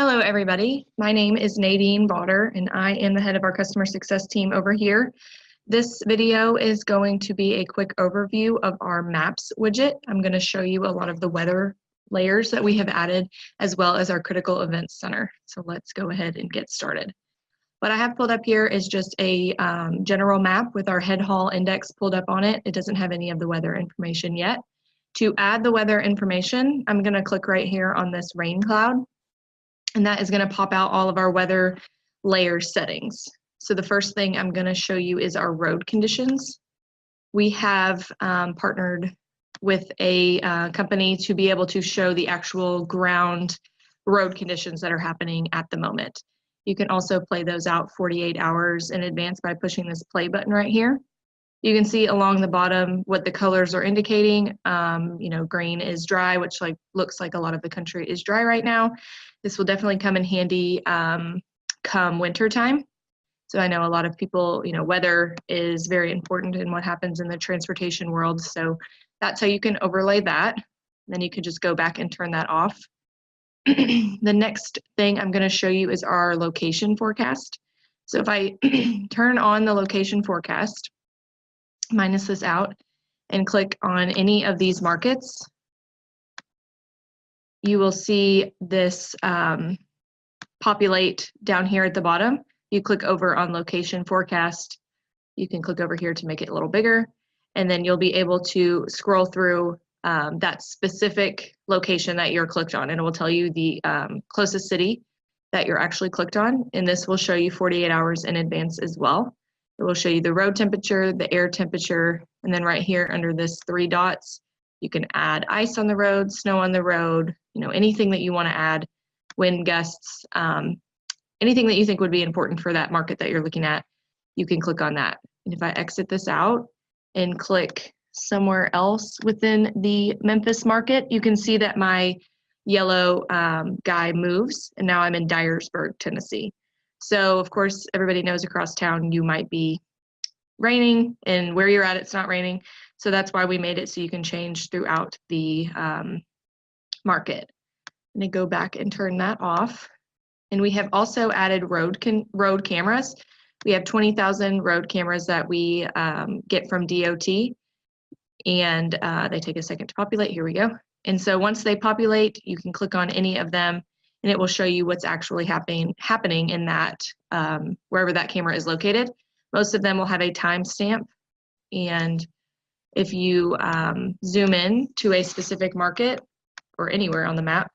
Hello, everybody. My name is Nadine Bauder, and I am the head of our customer success team over here. This video is going to be a quick overview of our Maps widget. I'm going to show you a lot of the weather layers that we have added, as well as our critical events center. So let's go ahead and get started. What I have pulled up here is just a general map with our head haul index pulled up on it. It doesn't have any of the weather information yet. To add the weather information, I'm going to click right here on this rain cloud. And that is going to pop out all of our weather layer settings. So the first thing I'm going to show you is our road conditions. We have partnered with a company to be able to show the actual ground road conditions that are happening at the moment. You can also play those out 48 hours in advance by pushing this play button right here. You can see along the bottom what the colors are indicating. Green is dry, which looks like a lot of the country is dry right now. This will definitely come in handy come winter time. So I know a lot of people, weather is very important in what happens in the transportation world. So that's how you can overlay that. Then you can just go back and turn that off. The next thing I'm going to show you is our location forecast. So if I turn on the location forecast, minus this out, and click on any of these markets, you will see this populate down here at the bottom. You click over on location forecast. You can click over here to make it a little bigger, and then you'll be able to scroll through that specific location that you're clicked on, and it will tell you the closest city that you're actually clicked on, and this will show you 48 hours in advance as well. It will show you the road temperature, the air temperature, and then right here under this 3 dots, you can add ice on the road, snow on the road, anything that you want to add, wind gusts, anything that you think would be important for that market that you're looking at, you can click on that. And if I exit this out and click somewhere else within the Memphis market, you can see that my yellow guy moves, and now I'm in Dyersburg, Tennessee. So of course, everybody knows across town you might be raining, and where you're at, it's not raining. So that's why we made it so you can change throughout the market. I'm gonna go back and turn that off. And we have also added road cameras. We have 20,000 road cameras that we get from DOT, and they take a second to populate. Here we go. And so once they populate, you can click on any of them, and it will show you what's actually happening in that, wherever that camera is located. Most of them will have a timestamp, and if you zoom in to a specific market or anywhere on the map,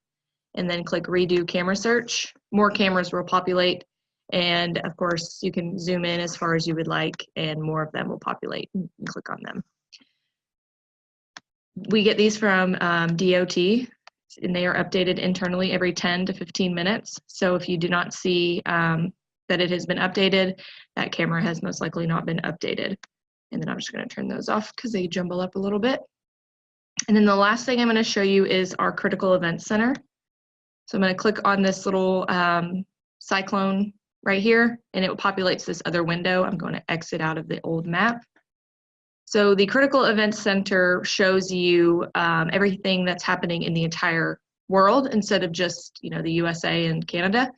and then click redo camera search, more cameras will populate, and of course you can zoom in as far as you would like, and more of them will populate. You can click on them. We get these from DOT, and they are updated internally every 10 to 15 minutes. So if you do not see that it has been updated, that camera has most likely not been updated. And then I'm just going to turn those off because they jumble up a little bit. And then the last thing I'm going to show you is our critical events center. So I'm going to click on this little cyclone right here, and it populates this other window. I'm going to exit out of the old map. So the Critical Events Center shows you everything that's happening in the entire world instead of just the USA and Canada.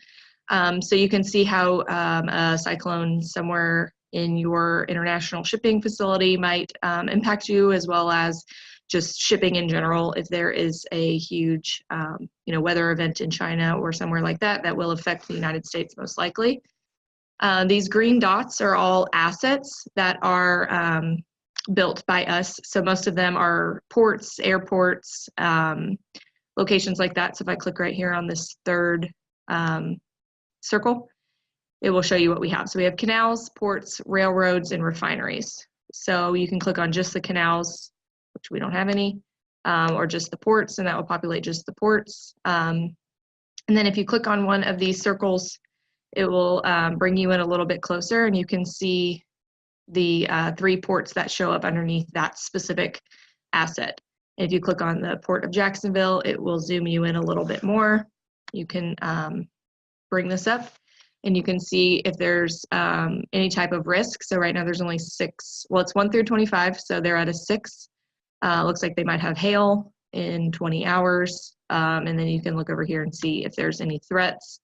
So you can see how a cyclone somewhere in your international shipping facility might impact you, as well as just shipping in general. If there is a huge weather event in China or somewhere like that, that will affect the United States most likely. These green dots are all assets that are built by us. So most of them are ports, airports, locations like that. So if I click right here on this third circle, it will show you what we have. So we have canals, ports, railroads, and refineries. So you can click on just the canals, which we don't have any, or just the ports, and that will populate just the ports. And then if you click on one of these circles, it will bring you in a little bit closer, and you can see the 3 ports that show up underneath that specific asset. If you click on the Port of Jacksonville, it will zoom you in a little bit more. You can bring this up, and you can see if there's any type of risk. So right now there's only 6, well, it's 1 through 25, so they're at a 6. Looks like they might have hail in 20 hours. and then you can look over here and see if there's any threats,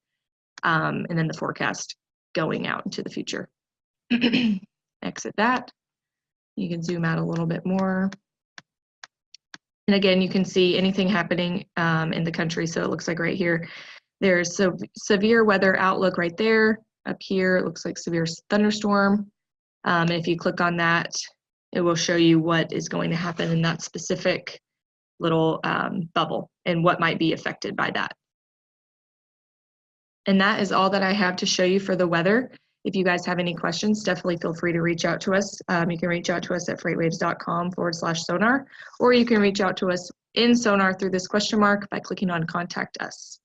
and then the forecast going out into the future. Exit that. You can zoom out a little bit more. And again, you can see anything happening in the country. So it looks like right here, there's severe weather outlook right there. Up here, it looks like severe thunderstorm. And if you click on that, it will show you what is going to happen in that specific little bubble and what might be affected by that. And that is all that I have to show you for the weather. If you guys have any questions, definitely feel free to reach out to us. You can reach out to us at freightwaves.com/sonar, or you can reach out to us in SONAR through this question mark by clicking on Contact Us.